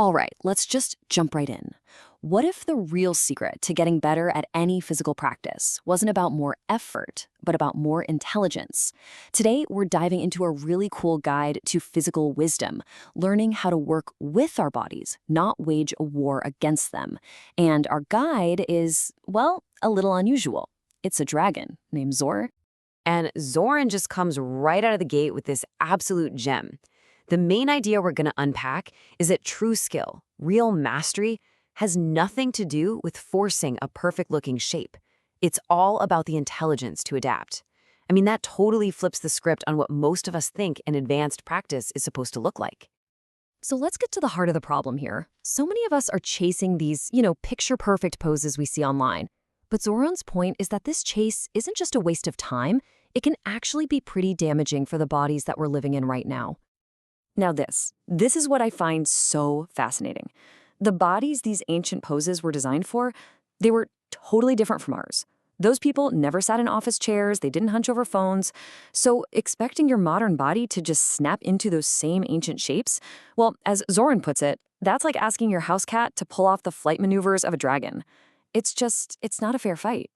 All right, let's just jump right in. What if the real secret to getting better at any physical practice wasn't about more effort, but about more intelligence? Today, we're diving into a really cool guide to physical wisdom, learning how to work with our bodies, not wage a war against them. And our guide is, well, a little unusual. It's a dragon named Zor. And Zoran just comes right out of the gate with this absolute gem. The main idea we're going to unpack is that true skill, real mastery, has nothing to do with forcing a perfect-looking shape. It's all about the intelligence to adapt. I mean, that totally flips the script on what most of us think an advanced practice is supposed to look like. So let's get to the heart of the problem here. So many of us are chasing these, picture-perfect poses we see online. But Zoran's point is that this chase isn't just a waste of time, it can actually be pretty damaging for the bodies that we're living in right now. Now this is what I find so fascinating. The bodies these ancient poses were designed for, they were totally different from ours. Those people never sat in office chairs, they didn't hunch over phones. So expecting your modern body to just snap into those same ancient shapes, well, as Zoran puts it, that's like asking your house cat to pull off the flight maneuvers of a dragon. It's not a fair fight.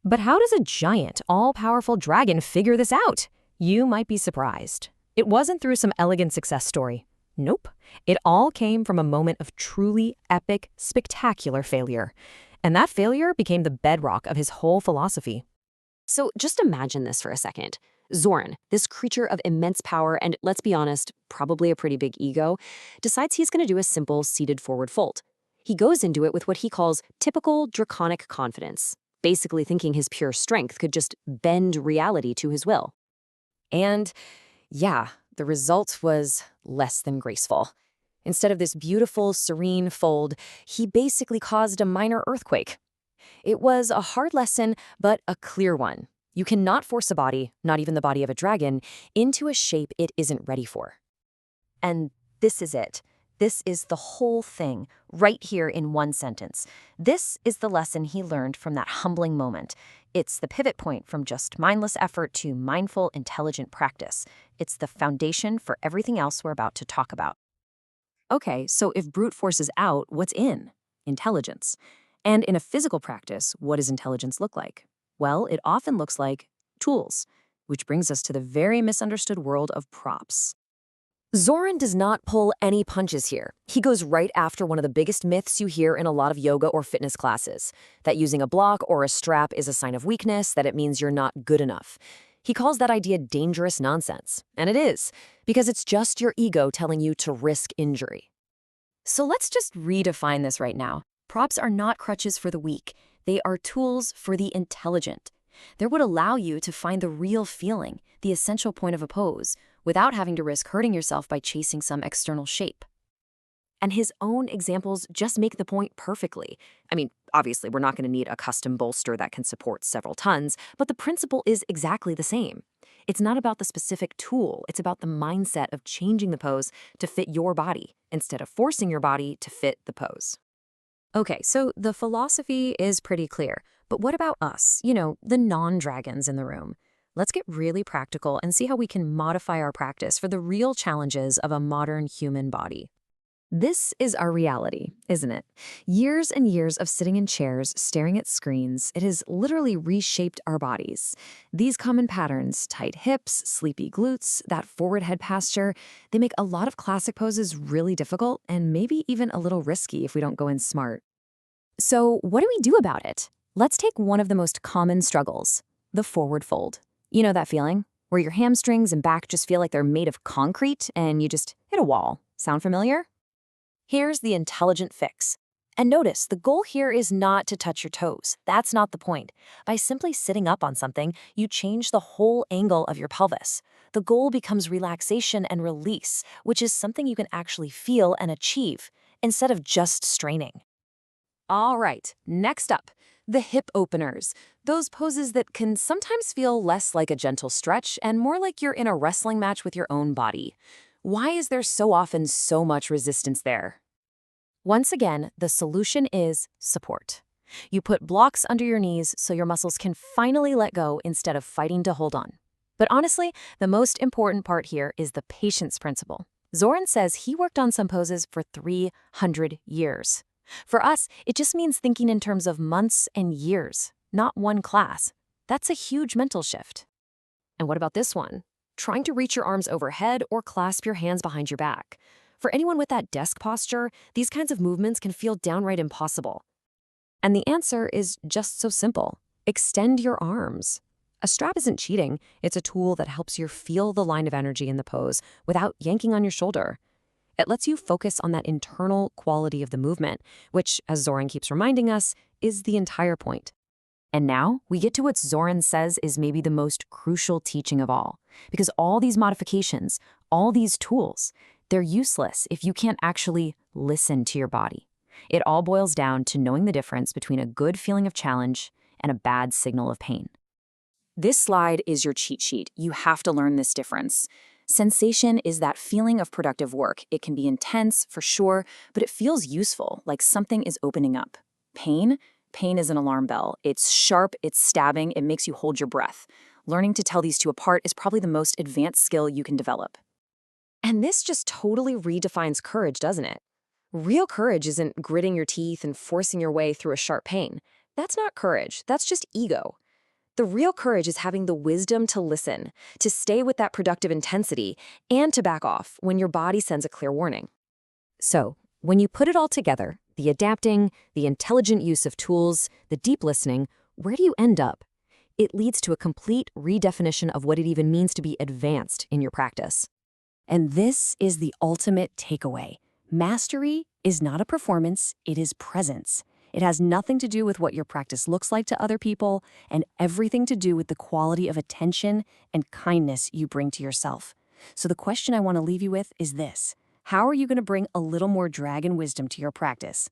But how does a giant, all-powerful dragon figure this out? You might be surprised. It wasn't through some elegant success story. Nope. It all came from a moment of truly epic, spectacular failure. And that failure became the bedrock of his whole philosophy. So just imagine this for a second. Zoran, this creature of immense power and, let's be honest, probably a pretty big ego, decides he's going to do a simple seated forward fold. He goes into it with what he calls typical draconic confidence, basically thinking his pure strength could just bend reality to his will. And yeah, the result was less than graceful. Instead of this beautiful, serene fold, he basically caused a minor earthquake. It was a hard lesson, but a clear one. You cannot force a body, not even the body of a dragon, into a shape it isn't ready for. And this is it. This is the whole thing, right here in one sentence. This is the lesson he learned from that humbling moment. It's the pivot point from just mindless effort to mindful, intelligent practice. It's the foundation for everything else we're about to talk about. Okay, so if brute force is out, what's in? Intelligence. And in a physical practice, what does intelligence look like? Well, it often looks like tools, which brings us to the very misunderstood world of props. Zoran does not pull any punches here. He goes right after one of the biggest myths you hear in a lot of yoga or fitness classes, that using a block or a strap is a sign of weakness, that it means you're not good enough. He calls that idea dangerous nonsense, and it is, because it's just your ego telling you to risk injury. So let's just redefine this right now. Props are not crutches for the weak. They are tools for the intelligent. They're what allow you to find the real feeling, the essential point of a pose, without having to risk hurting yourself by chasing some external shape. And his own examples just make the point perfectly. I mean, obviously, we're not going to need a custom bolster that can support several tons, but the principle is exactly the same. It's not about the specific tool, it's about the mindset of changing the pose to fit your body, instead of forcing your body to fit the pose. Okay, so the philosophy is pretty clear, but what about us, the non-dragons in the room? Let's get really practical and see how we can modify our practice for the real challenges of a modern human body. This is our reality, isn't it? Years and years of sitting in chairs, staring at screens, it has literally reshaped our bodies. These common patterns, tight hips, sleepy glutes, that forward head posture, they make a lot of classic poses really difficult and maybe even a little risky if we don't go in smart. So what do we do about it? Let's take one of the most common struggles, the forward fold. You know that feeling? Where your hamstrings and back just feel like they're made of concrete and you just hit a wall. Sound familiar? Here's the intelligent fix. And notice, the goal here is not to touch your toes. That's not the point. By simply sitting up on something, you change the whole angle of your pelvis. The goal becomes relaxation and release, which is something you can actually feel and achieve, instead of just straining. All right, next up, the hip openers. Those poses that can sometimes feel less like a gentle stretch and more like you're in a wrestling match with your own body. Why is there so often so much resistance there? Once again, the solution is support. You put blocks under your knees so your muscles can finally let go instead of fighting to hold on. But honestly, the most important part here is the patience principle. Zoran says he worked on some poses for 300 years. For us, it just means thinking in terms of months and years, not one class. That's a huge mental shift. And what about this one? Trying to reach your arms overhead or clasp your hands behind your back. For anyone with that desk posture, these kinds of movements can feel downright impossible. And the answer is just so simple. Extend your arms. A strap isn't cheating. It's a tool that helps you feel the line of energy in the pose without yanking on your shoulder. It lets you focus on that internal quality of the movement, which, as Zoran keeps reminding us, is the entire point. And now we get to what Zoran says is maybe the most crucial teaching of all. Because all these modifications, all these tools, they're useless if you can't actually listen to your body. It all boils down to knowing the difference between a good feeling of challenge and a bad signal of pain. This slide is your cheat sheet. You have to learn this difference. Sensation is that feeling of productive work. It can be intense, for sure, but it feels useful, like something is opening up. Pain? Pain is an alarm bell. It's sharp, it's stabbing, it makes you hold your breath. Learning to tell these two apart is probably the most advanced skill you can develop. And this just totally redefines courage, doesn't it? Real courage isn't gritting your teeth and forcing your way through a sharp pain. That's not courage, that's just ego. The real courage is having the wisdom to listen, to stay with that productive intensity, and to back off when your body sends a clear warning. So, when you put it all together, the adapting, the intelligent use of tools, the deep listening, where do you end up? It leads to a complete redefinition of what it even means to be advanced in your practice. And this is the ultimate takeaway. Mastery is not a performance, it is presence. It has nothing to do with what your practice looks like to other people and everything to do with the quality of attention and kindness you bring to yourself. So the question I want to leave you with is this: how are you going to bring a little more dragon wisdom to your practice?